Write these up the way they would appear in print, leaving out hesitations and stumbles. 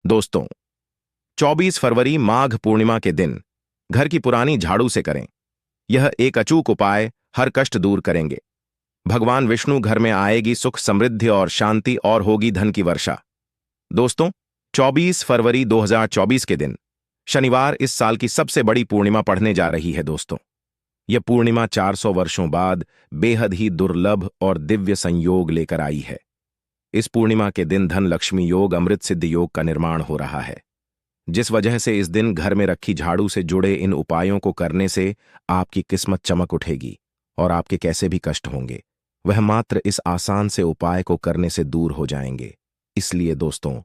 दोस्तों, 24 फरवरी माघ पूर्णिमा के दिन घर की पुरानी झाड़ू से करें। यह एक अचूक उपाय हर कष्ट दूर करेंगे। भगवान विष्णु घर में आएगी सुख समृद्धि और शांति और होगी धन की वर्षा। दोस्तों, 24 फरवरी 2024 के दिन शनिवार इस साल की सबसे बड़ी पूर्णिमा पड़ने जा रही है। दोस्तों, यह पूर्णिमा 400 वर्षों बाद बेहद ही दुर्लभ और दिव्य संयोग लेकर आई है। इस पूर्णिमा के दिन धन लक्ष्मी योग अमृत सिद्ध योग का निर्माण हो रहा है, जिस वजह से इस दिन घर में रखी झाड़ू से जुड़े इन उपायों को करने से आपकी किस्मत चमक उठेगी और आपके कैसे भी कष्ट होंगे वह मात्र इस आसान से उपाय को करने से दूर हो जाएंगे। इसलिए दोस्तों,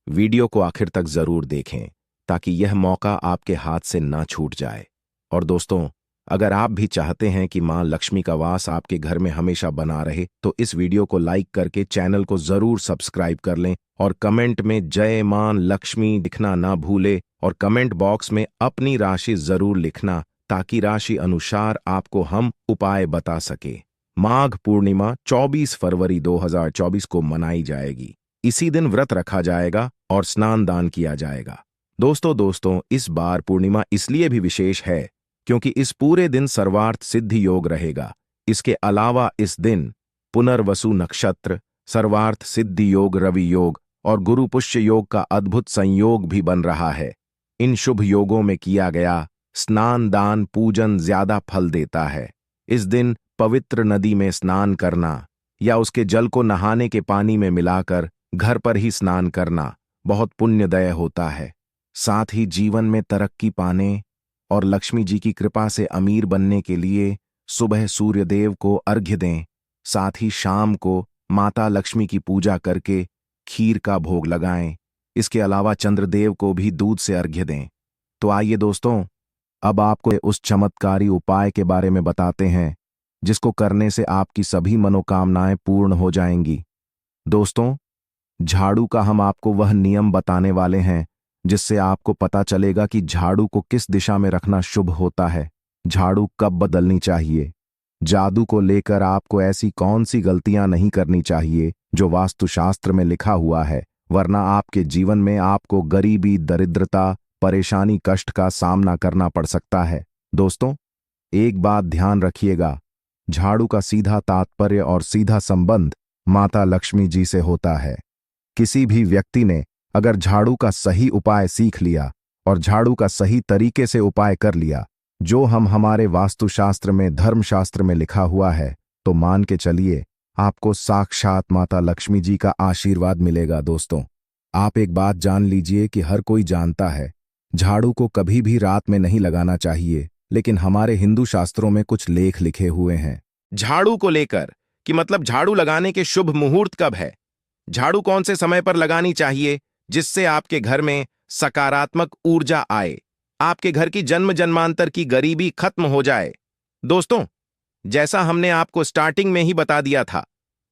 वीडियो को आखिर तक जरूर देखें ताकि यह मौका आपके हाथ से ना छूट जाए। और दोस्तों, अगर आप भी चाहते हैं कि मां लक्ष्मी का वास आपके घर में हमेशा बना रहे तो इस वीडियो को लाइक करके चैनल को जरूर सब्सक्राइब कर लें और कमेंट में जय मां लक्ष्मी लिखना ना भूले और कमेंट बॉक्स में अपनी राशि जरूर लिखना ताकि राशि अनुसार आपको हम उपाय बता सके। माघ पूर्णिमा 24 फरवरी 2024 को मनाई जाएगी। इसी दिन व्रत रखा जाएगा और स्नान दान किया जाएगा। दोस्तों, इस बार पूर्णिमा इसलिए भी विशेष है क्योंकि इस पूरे दिन सर्वार्थ सिद्धि योग रहेगा। इसके अलावा इस दिन पुनर्वसु नक्षत्र, सर्वार्थ सिद्धि योग, रवि योग और गुरु पुष्य योग का अद्भुत संयोग भी बन रहा है। इन शुभ योगों में किया गया स्नान दान पूजन ज्यादा फल देता है। इस दिन पवित्र नदी में स्नान करना या उसके जल को नहाने के पानी में मिलाकर घर पर ही स्नान करना बहुत पुण्यदय होता है। साथ ही जीवन में तरक्की पाने और लक्ष्मी जी की कृपा से अमीर बनने के लिए सुबह सूर्यदेव को अर्घ्य दें। साथ ही शाम को माता लक्ष्मी की पूजा करके खीर का भोग लगाएं। इसके अलावा चंद्रदेव को भी दूध से अर्घ्य दें। तो आइए दोस्तों, अब आपको उस चमत्कारी उपाय के बारे में बताते हैं जिसको करने से आपकी सभी मनोकामनाएं पूर्ण हो जाएंगी। दोस्तों, झाड़ू का हम आपको वह नियम बताने वाले हैं जिससे आपको पता चलेगा कि झाड़ू को किस दिशा में रखना शुभ होता है, झाड़ू कब बदलनी चाहिए। जादू को लेकर आपको ऐसी कौन सी गलतियां नहीं करनी चाहिए जो वास्तुशास्त्र में लिखा हुआ है, वरना आपके जीवन में आपको गरीबी, दरिद्रता, परेशानी, कष्ट का सामना करना पड़ सकता है। दोस्तों, एक बात ध्यान रखिएगा, झाड़ू का सीधा तात्पर्य और सीधा संबंध माता लक्ष्मी जी से होता है। किसी भी व्यक्ति ने अगर झाड़ू का सही उपाय सीख लिया और झाड़ू का सही तरीके से उपाय कर लिया जो हमारे वास्तुशास्त्र में, धर्मशास्त्र में लिखा हुआ है, तो मान के चलिए आपको साक्षात माता लक्ष्मी जी का आशीर्वाद मिलेगा। दोस्तों, आप एक बात जान लीजिए कि हर कोई जानता है झाड़ू को कभी भी रात में नहीं लगाना चाहिए, लेकिन हमारे हिंदू शास्त्रों में कुछ लेख लिखे हुए हैं झाड़ू को लेकर कि मतलब झाड़ू लगाने के शुभ मुहूर्त कब है, झाड़ू कौन से समय पर लगानी चाहिए जिससे आपके घर में सकारात्मक ऊर्जा आए, आपके घर की जन्म जन्मांतर की गरीबी खत्म हो जाए। दोस्तों, जैसा हमने आपको स्टार्टिंग में ही बता दिया था,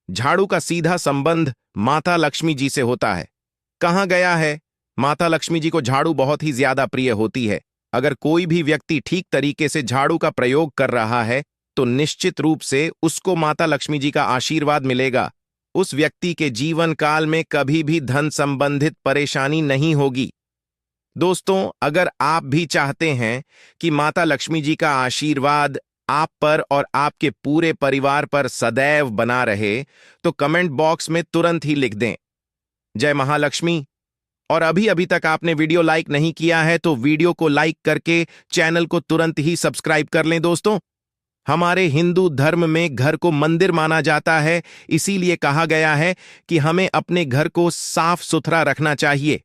झाड़ू का सीधा संबंध माता लक्ष्मी जी से होता है। कहाँ गया है, माता लक्ष्मी जी को झाड़ू बहुत ही ज्यादा प्रिय होती है। अगर कोई भी व्यक्ति ठीक तरीके से झाड़ू का प्रयोग कर रहा है तो निश्चित रूप से उसको माता लक्ष्मी जी का आशीर्वाद मिलेगा। उस व्यक्ति के जीवन काल में कभी भी धन संबंधित परेशानी नहीं होगी। दोस्तों, अगर आप भी चाहते हैं कि माता लक्ष्मी जी का आशीर्वाद आप पर और आपके पूरे परिवार पर सदैव बना रहे तो कमेंट बॉक्स में तुरंत ही लिख दें जय महालक्ष्मी। और अभी तक आपने वीडियो लाइक नहीं किया है तो वीडियो को लाइक करके चैनल को तुरंत ही सब्सक्राइब कर लें। दोस्तों, हमारे हिंदू धर्म में घर को मंदिर माना जाता है, इसीलिए कहा गया है कि हमें अपने घर को साफ सुथरा रखना चाहिए।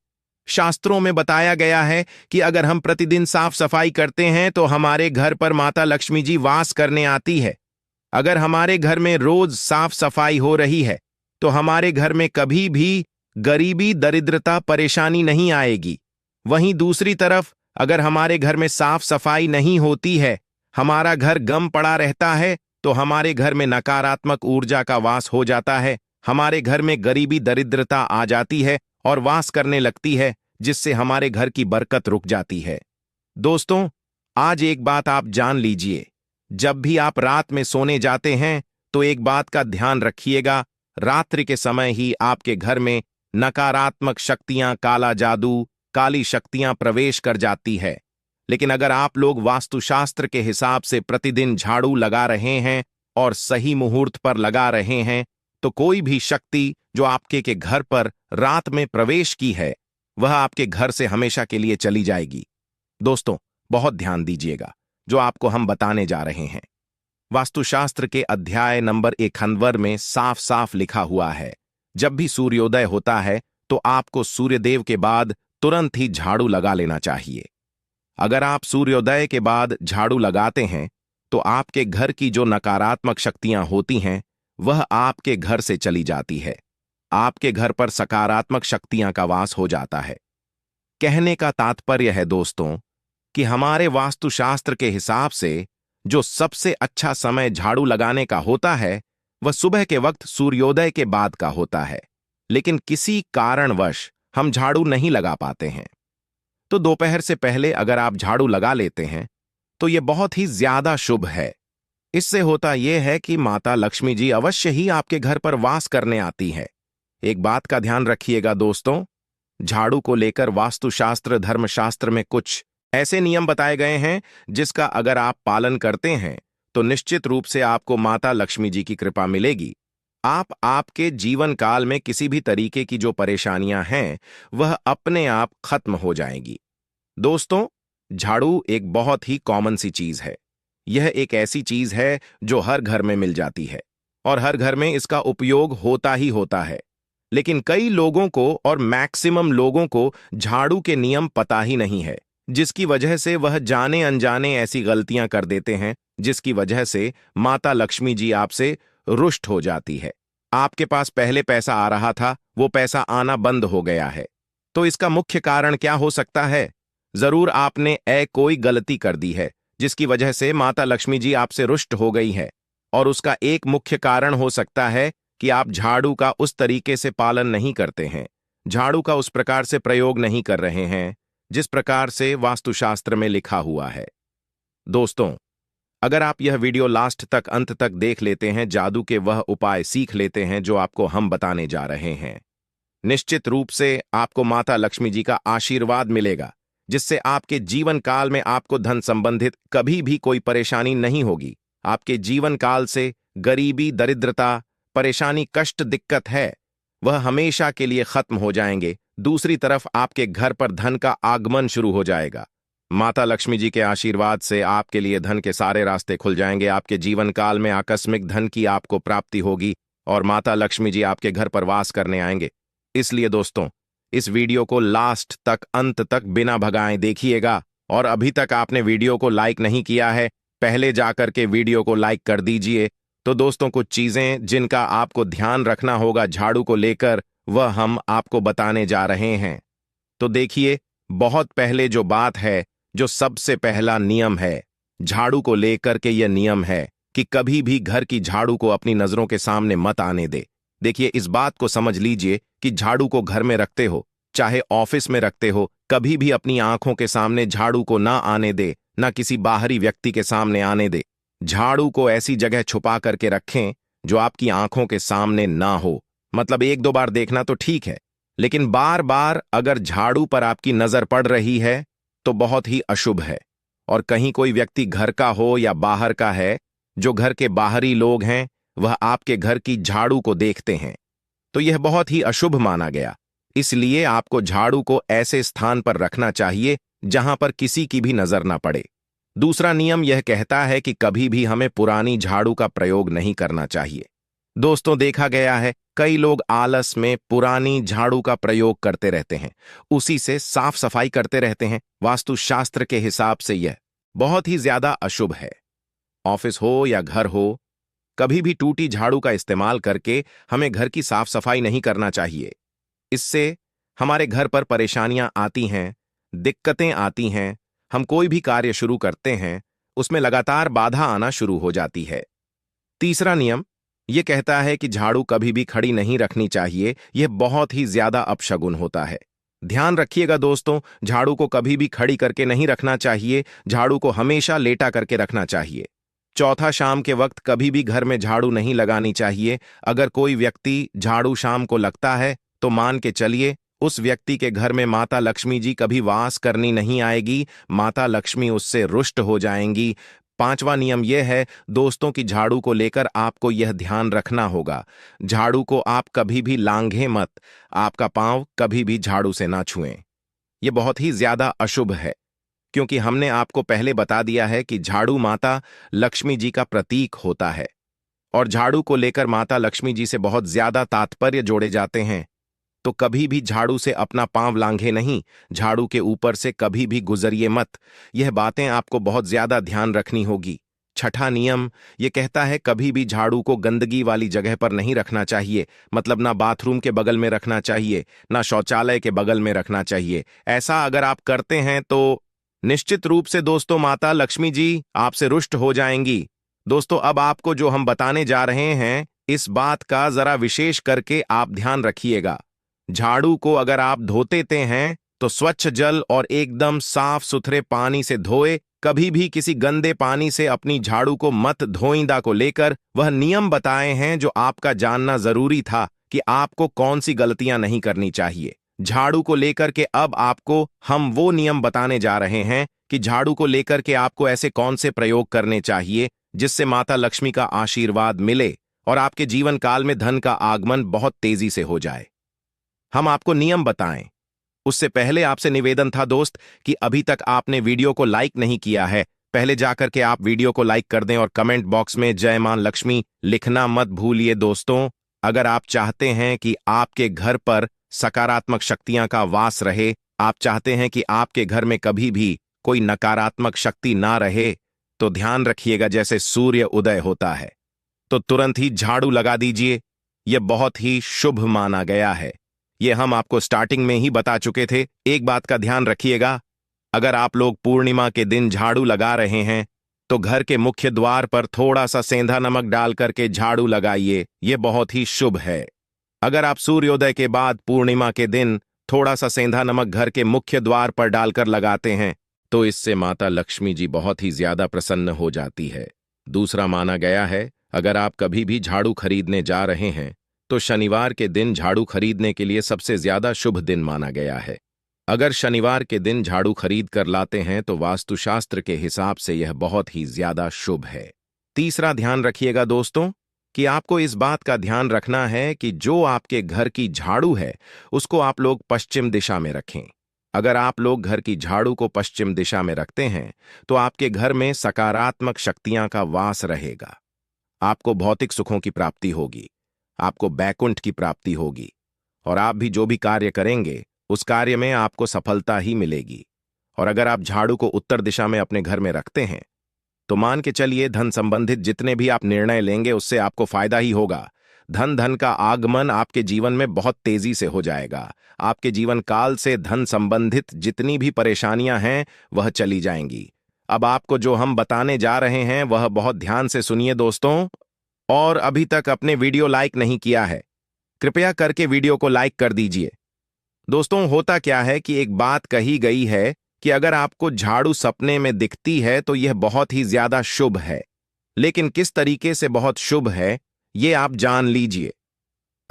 शास्त्रों में बताया गया है कि अगर हम प्रतिदिन साफ सफाई करते हैं तो हमारे घर पर माता लक्ष्मी जी वास करने आती है। अगर हमारे घर में रोज साफ सफाई हो रही है तो हमारे घर में कभी भी गरीबी, दरिद्रता, परेशानी नहीं आएगी। वहीं दूसरी तरफ अगर हमारे घर में साफ सफाई नहीं होती है, हमारा घर गम पड़ा रहता है, तो हमारे घर में नकारात्मक ऊर्जा का वास हो जाता है। हमारे घर में गरीबी, दरिद्रता आ जाती है और वास करने लगती है, जिससे हमारे घर की बरकत रुक जाती है। दोस्तों, आज एक बात आप जान लीजिए, जब भी आप रात में सोने जाते हैं तो एक बात का ध्यान रखिएगा, रात्रि के समय ही आपके घर में नकारात्मक शक्तियां, काला जादू, काली शक्तियां प्रवेश कर जाती है। लेकिन अगर आप लोग वास्तुशास्त्र के हिसाब से प्रतिदिन झाड़ू लगा रहे हैं और सही मुहूर्त पर लगा रहे हैं, तो कोई भी शक्ति जो आपके के घर पर रात में प्रवेश की है, वह आपके घर से हमेशा के लिए चली जाएगी। दोस्तों, बहुत ध्यान दीजिएगा जो आपको हम बताने जा रहे हैं। वास्तुशास्त्र के अध्याय नंबर 91 में साफ साफ लिखा हुआ है, जब भी सूर्योदय होता है तो आपको सूर्यदेव के बाद तुरंत ही झाड़ू लगा लेना चाहिए। अगर आप सूर्योदय के बाद झाड़ू लगाते हैं तो आपके घर की जो नकारात्मक शक्तियां होती हैं वह आपके घर से चली जाती है। आपके घर पर सकारात्मक शक्तियां का वास हो जाता है। कहने का तात्पर्य है दोस्तों कि हमारे वास्तुशास्त्र के हिसाब से जो सबसे अच्छा समय झाड़ू लगाने का होता है वह सुबह के वक्त सूर्योदय के बाद का होता है। लेकिन किसी कारणवश हम झाड़ू नहीं लगा पाते हैं, तो दोपहर से पहले अगर आप झाड़ू लगा लेते हैं तो यह बहुत ही ज्यादा शुभ है। इससे होता यह है कि माता लक्ष्मी जी अवश्य ही आपके घर पर वास करने आती है। एक बात का ध्यान रखिएगा दोस्तों, झाड़ू को लेकर वास्तुशास्त्र धर्मशास्त्र में कुछ ऐसे नियम बताए गए हैं जिसका अगर आप पालन करते हैं तो निश्चित रूप से आपको माता लक्ष्मी जी की कृपा मिलेगी। आपके जीवन काल में किसी भी तरीके की जो परेशानियां हैं वह अपने आप खत्म हो जाएंगी। दोस्तों, झाड़ू एक बहुत ही कॉमन सी चीज है। यह एक ऐसी चीज है जो हर घर में मिल जाती है और हर घर में इसका उपयोग होता ही होता है। लेकिन कई लोगों को और मैक्सिमम लोगों को झाड़ू के नियम पता ही नहीं है, जिसकी वजह से वह जाने अनजाने ऐसी गलतियां कर देते हैं जिसकी वजह से माता लक्ष्मी जी आपसे रुष्ट हो जाती है। आपके पास पहले पैसा आ रहा था, वो पैसा आना बंद हो गया है। तो इसका मुख्य कारण क्या हो सकता है? जरूर आपने कोई गलती कर दी है जिसकी वजह से माता लक्ष्मी जी आपसे रुष्ट हो गई है। और उसका एक मुख्य कारण हो सकता है कि आप झाड़ू का उस तरीके से पालन नहीं करते हैं, झाड़ू का उस प्रकार से प्रयोग नहीं कर रहे हैं जिस प्रकार से वास्तुशास्त्र में लिखा हुआ है। दोस्तों, अगर आप यह वीडियो लास्ट तक अंत तक देख लेते हैं, जादू के वह उपाय सीख लेते हैं जो आपको हम बताने जा रहे हैं, निश्चित रूप से आपको माता लक्ष्मी जी का आशीर्वाद मिलेगा, जिससे आपके जीवन काल में आपको धन संबंधित कभी भी कोई परेशानी नहीं होगी। आपके जीवन काल से गरीबी, दरिद्रता, परेशानी, कष्ट, दिक्कत है वह हमेशा के लिए खत्म हो जाएंगे। दूसरी तरफ आपके घर पर धन का आगमन शुरू हो जाएगा। माता लक्ष्मी जी के आशीर्वाद से आपके लिए धन के सारे रास्ते खुल जाएंगे। आपके जीवन काल में आकस्मिक धन की आपको प्राप्ति होगी और माता लक्ष्मी जी आपके घर पर वास करने आएंगे। इसलिए दोस्तों, इस वीडियो को लास्ट तक अंत तक बिना भगाए देखिएगा। और अभी तक आपने वीडियो को लाइक नहीं किया है, पहले जाकर के वीडियो को लाइक कर दीजिए। तो दोस्तों, कुछ चीजें जिनका आपको ध्यान रखना होगा झाड़ू को लेकर, वह हम आपको बताने जा रहे हैं। तो देखिए, बहुत पहले जो बात है, जो सबसे पहला नियम है झाड़ू को लेकर के, यह नियम है कि कभी भी घर की झाड़ू को अपनी नजरों के सामने मत आने दे। देखिए, इस बात को समझ लीजिए कि झाड़ू को घर में रखते हो, चाहे ऑफिस में रखते हो, कभी भी अपनी आंखों के सामने झाड़ू को ना आने दे, ना किसी बाहरी व्यक्ति के सामने आने दे। झाड़ू को ऐसी जगह छुपा करके रखें जो आपकी आंखों के सामने ना हो। मतलब एक दो बार देखना तो ठीक है, लेकिन बार बार अगर झाड़ू पर आपकी नजर पड़ रही है तो बहुत ही अशुभ है। और कहीं कोई व्यक्ति घर का हो या बाहर का है, जो घर के बाहरी लोग हैं वह आपके घर की झाड़ू को देखते हैं, तो यह बहुत ही अशुभ माना गया। इसलिए आपको झाड़ू को ऐसे स्थान पर रखना चाहिए जहां पर किसी की भी नजर ना पड़े। दूसरा नियम यह कहता है कि कभी भी हमें पुरानी झाड़ू का प्रयोग नहीं करना चाहिए। दोस्तों, देखा गया है कई लोग आलस में पुरानी झाड़ू का प्रयोग करते रहते हैं, उसी से साफ सफाई करते रहते हैं। वास्तुशास्त्र के हिसाब से यह बहुत ही ज्यादा अशुभ है। ऑफिस हो या घर हो, कभी भी टूटी झाड़ू का इस्तेमाल करके हमें घर की साफ सफाई नहीं करना चाहिए। इससे हमारे घर पर परेशानियां आती हैं, दिक्कतें आती हैं। हम कोई भी कार्य शुरू करते हैं, उसमें लगातार बाधा आना शुरू हो जाती है। तीसरा नियम यह कहता है कि झाड़ू कभी भी खड़ी नहीं रखनी चाहिए। यह बहुत ही ज्यादा अपशगुन होता है। ध्यान रखिएगा दोस्तों, झाड़ू को कभी भी खड़ी करके नहीं रखना चाहिए, झाड़ू को हमेशा लेटा करके रखना चाहिए। चौथा, शाम के वक्त कभी भी घर में झाड़ू नहीं लगानी चाहिए। अगर कोई व्यक्ति झाड़ू शाम को लगता है तो मान के चलिए उस व्यक्ति के घर में माता लक्ष्मी जी कभी वास करनी नहीं आएगी, माता लक्ष्मी उससे रुष्ट हो जाएंगी। पांचवा नियम यह है दोस्तों कि झाड़ू को लेकर आपको यह ध्यान रखना होगा, झाड़ू को आप कभी भी लांघें मत, आपका पांव कभी भी झाड़ू से ना छुएं। यह बहुत ही ज्यादा अशुभ है, क्योंकि हमने आपको पहले बता दिया है कि झाड़ू माता लक्ष्मी जी का प्रतीक होता है और झाड़ू को लेकर माता लक्ष्मी जी से बहुत ज्यादा तात्पर्य जोड़े जाते हैं। तो कभी भी झाड़ू से अपना पांव लांघे नहीं, झाड़ू के ऊपर से कभी भी गुजरिए मत। यह बातें आपको बहुत ज्यादा ध्यान रखनी होगी। छठा नियम यह कहता है कभी भी झाड़ू को गंदगी वाली जगह पर नहीं रखना चाहिए, मतलब ना बाथरूम के बगल में रखना चाहिए, ना शौचालय के बगल में रखना चाहिए। ऐसा अगर आप करते हैं तो निश्चित रूप से दोस्तों माता लक्ष्मी जी आपसे रुष्ट हो जाएंगी। दोस्तों अब आपको जो हम बताने जा रहे हैं इस बात का जरा विशेष करके आप ध्यान रखिएगा। झाड़ू को अगर आप धोते हैं तो स्वच्छ जल और एकदम साफ सुथरे पानी से धोए, कभी भी किसी गंदे पानी से अपनी झाड़ू को मत धोइंदा। को लेकर वह नियम बताए हैं जो आपका जानना जरूरी था कि आपको कौन सी गलतियां नहीं करनी चाहिए। झाड़ू को लेकर के अब आपको हम वो नियम बताने जा रहे हैं कि झाड़ू को लेकर के आपको ऐसे कौन से प्रयोग करने चाहिए जिससे माता लक्ष्मी का आशीर्वाद मिले और आपके जीवन काल में धन का आगमन बहुत तेजी से हो जाए। हम आपको नियम बताएं उससे पहले आपसे निवेदन था दोस्त कि अभी तक आपने वीडियो को लाइक नहीं किया है, पहले जाकर के आप वीडियो को लाइक कर दें और कमेंट बॉक्स में जय मां लक्ष्मी लिखना मत भूलिए। दोस्तों अगर आप चाहते हैं कि आपके घर पर सकारात्मक शक्तियां का वास रहे, आप चाहते हैं कि आपके घर में कभी भी कोई नकारात्मक शक्ति ना रहे, तो ध्यान रखिएगा जैसे सूर्य उदय होता है तो तुरंत ही झाड़ू लगा दीजिए। यह बहुत ही शुभ माना गया है। यह हम आपको स्टार्टिंग में ही बता चुके थे। एक बात का ध्यान रखिएगा, अगर आप लोग पूर्णिमा के दिन झाड़ू लगा रहे हैं तो घर के मुख्य द्वार पर थोड़ा सा सेंधा नमक डाल करके झाड़ू लगाइए, यह बहुत ही शुभ है। अगर आप सूर्योदय के बाद पूर्णिमा के दिन थोड़ा सा सेंधा नमक घर के मुख्य द्वार पर डालकर लगाते हैं तो इससे माता लक्ष्मी जी बहुत ही ज्यादा प्रसन्न हो जाती है। दूसरा माना गया है अगर आप कभी भी झाड़ू खरीदने जा रहे हैं तो शनिवार के दिन झाड़ू खरीदने के लिए सबसे ज्यादा शुभ दिन माना गया है। अगर शनिवार के दिन झाड़ू खरीद कर लाते हैं तो वास्तुशास्त्र के हिसाब से यह बहुत ही ज्यादा शुभ है। तीसरा ध्यान रखिएगा दोस्तों कि आपको इस बात का ध्यान रखना है कि जो आपके घर की झाड़ू है उसको आप लोग पश्चिम दिशा में रखें। अगर आप लोग घर की झाड़ू को पश्चिम दिशा में रखते हैं तो आपके घर में सकारात्मक शक्तियां का वास रहेगा, आपको भौतिक सुखों की प्राप्ति होगी, आपको बैकुंठ की प्राप्ति होगी और आप भी जो भी कार्य करेंगे उस कार्य में आपको सफलता ही मिलेगी। और अगर आप झाड़ू को उत्तर दिशा में अपने घर में रखते हैं तो मान के चलिए धन संबंधित जितने भी आप निर्णय लेंगे उससे आपको फायदा ही होगा। धन का आगमन आपके जीवन में बहुत तेजी से हो जाएगा। आपके जीवन काल से धन संबंधित जितनी भी परेशानियां हैं वह चली जाएंगी। अब आपको जो हम बताने जा रहे हैं वह बहुत ध्यान से सुनिए दोस्तों। और अभी तक अपने वीडियो लाइक नहीं किया है, कृपया करके वीडियो को लाइक कर दीजिए। दोस्तों होता क्या है कि एक बात कही गई है कि अगर आपको झाड़ू सपने में दिखती है तो यह बहुत ही ज्यादा शुभ है, लेकिन किस तरीके से बहुत शुभ है ये आप जान लीजिए।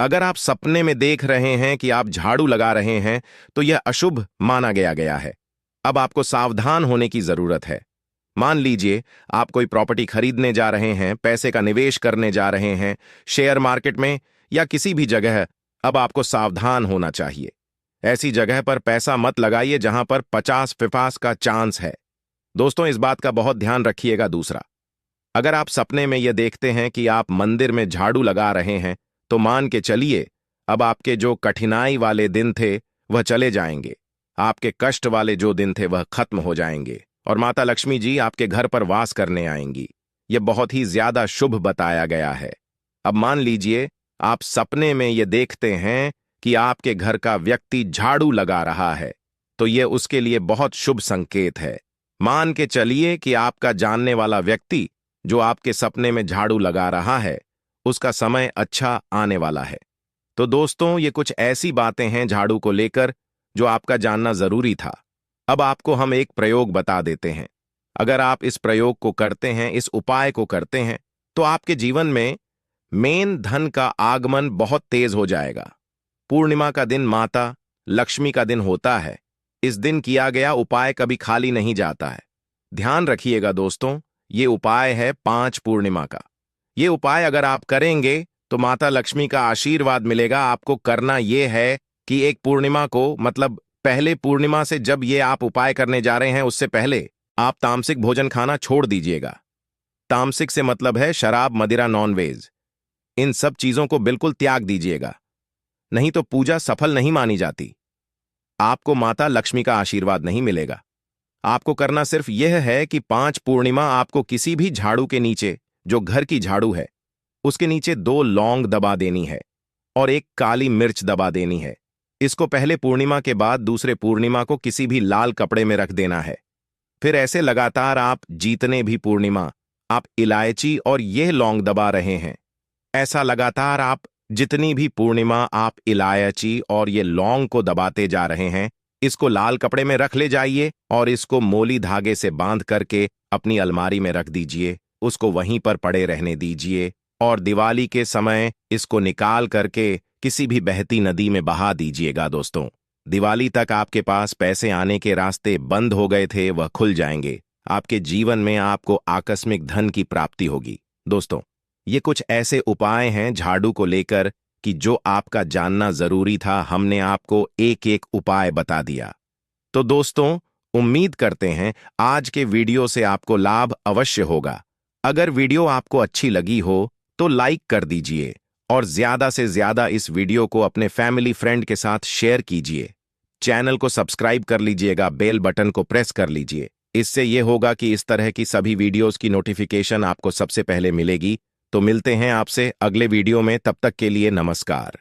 अगर आप सपने में देख रहे हैं कि आप झाड़ू लगा रहे हैं तो यह अशुभ माना गया है। अब आपको सावधान होने की जरूरत है। मान लीजिए आप कोई प्रॉपर्टी खरीदने जा रहे हैं, पैसे का निवेश करने जा रहे हैं शेयर मार्केट में या किसी भी जगह, अब आपको सावधान होना चाहिए। ऐसी जगह पर पैसा मत लगाइए जहां पर 50-50 का चांस है। दोस्तों इस बात का बहुत ध्यान रखिएगा। दूसरा, अगर आप सपने में यह देखते हैं कि आप मंदिर में झाड़ू लगा रहे हैं तो मान के चलिए अब आपके जो कठिनाई वाले दिन थे वह चले जाएंगे, आपके कष्ट वाले जो दिन थे वह खत्म हो जाएंगे और माता लक्ष्मी जी आपके घर पर वास करने आएंगी। यह बहुत ही ज्यादा शुभ बताया गया है। अब मान लीजिए आप सपने में यह देखते हैं कि आपके घर का व्यक्ति झाड़ू लगा रहा है तो यह उसके लिए बहुत शुभ संकेत है। मान के चलिए कि आपका जानने वाला व्यक्ति जो आपके सपने में झाड़ू लगा रहा है उसका समय अच्छा आने वाला है। तो दोस्तों ये कुछ ऐसी बातें हैं झाड़ू को लेकर जो आपका जानना जरूरी था। अब आपको हम एक प्रयोग बता देते हैं। अगर आप इस प्रयोग को करते हैं, इस उपाय को करते हैं, तो आपके जीवन में मेन धन का आगमन बहुत तेज हो जाएगा। पूर्णिमा का दिन माता लक्ष्मी का दिन होता है। इस दिन किया गया उपाय कभी खाली नहीं जाता है। ध्यान रखिएगा दोस्तों, ये उपाय है 5 पूर्णिमा का। ये उपाय अगर आप करेंगे तो माता लक्ष्मी का आशीर्वाद मिलेगा। आपको करना यह है कि एक पूर्णिमा को, मतलब पहले पूर्णिमा से जब ये आप उपाय करने जा रहे हैं उससे पहले आप तामसिक भोजन खाना छोड़ दीजिएगा। तामसिक से मतलब है शराब, मदिरा, नॉनवेज। इन सब चीजों को बिल्कुल त्याग दीजिएगा, नहीं तो पूजा सफल नहीं मानी जाती। आपको माता लक्ष्मी का आशीर्वाद नहीं मिलेगा। आपको करना सिर्फ यह है कि 5 पूर्णिमा आपको किसी भी झाड़ू के नीचे, जो घर की झाड़ू है, उसके नीचे 2 लौंग दबा देनी है और 1 काली मिर्च दबा देनी है। इसको पहले पूर्णिमा के बाद दूसरे पूर्णिमा को किसी भी लाल कपड़े में रख देना है। फिर ऐसे लगातार आप जितने भी पूर्णिमा आप इलायची और यह लौंग दबा रहे हैं, ऐसा लगातार आप जितनी भी पूर्णिमा आप इलायची और ये लौंग को दबाते जा रहे हैं, इसको लाल कपड़े में रख ले जाइए और इसको मोली धागे से बांध करके अपनी अलमारी में रख दीजिए। उसको वहीं पर पड़े रहने दीजिए और दिवाली के समय इसको निकाल करके किसी भी बहती नदी में बहा दीजिएगा। दोस्तों, दिवाली तक आपके पास पैसे आने के रास्ते बंद हो गए थे, वह खुल जाएंगे। आपके जीवन में आपको आकस्मिक धन की प्राप्ति होगी। दोस्तों, ये कुछ ऐसे उपाय हैं झाड़ू को लेकर कि जो आपका जानना जरूरी था। हमने आपको एक एक उपाय बता दिया। तो दोस्तों, उम्मीद करते हैं आज के वीडियो से आपको लाभ अवश्य होगा। अगर वीडियो आपको अच्छी लगी हो तो लाइक कर दीजिए और ज्यादा से ज्यादा इस वीडियो को अपने फैमिली फ्रेंड के साथ शेयर कीजिए। चैनल को सब्सक्राइब कर लीजिएगा, बेल बटन को प्रेस कर लीजिए। इससे यह होगा कि इस तरह की सभी वीडियोस की नोटिफिकेशन आपको सबसे पहले मिलेगी। तो मिलते हैं आपसे अगले वीडियो में, तब तक के लिए नमस्कार।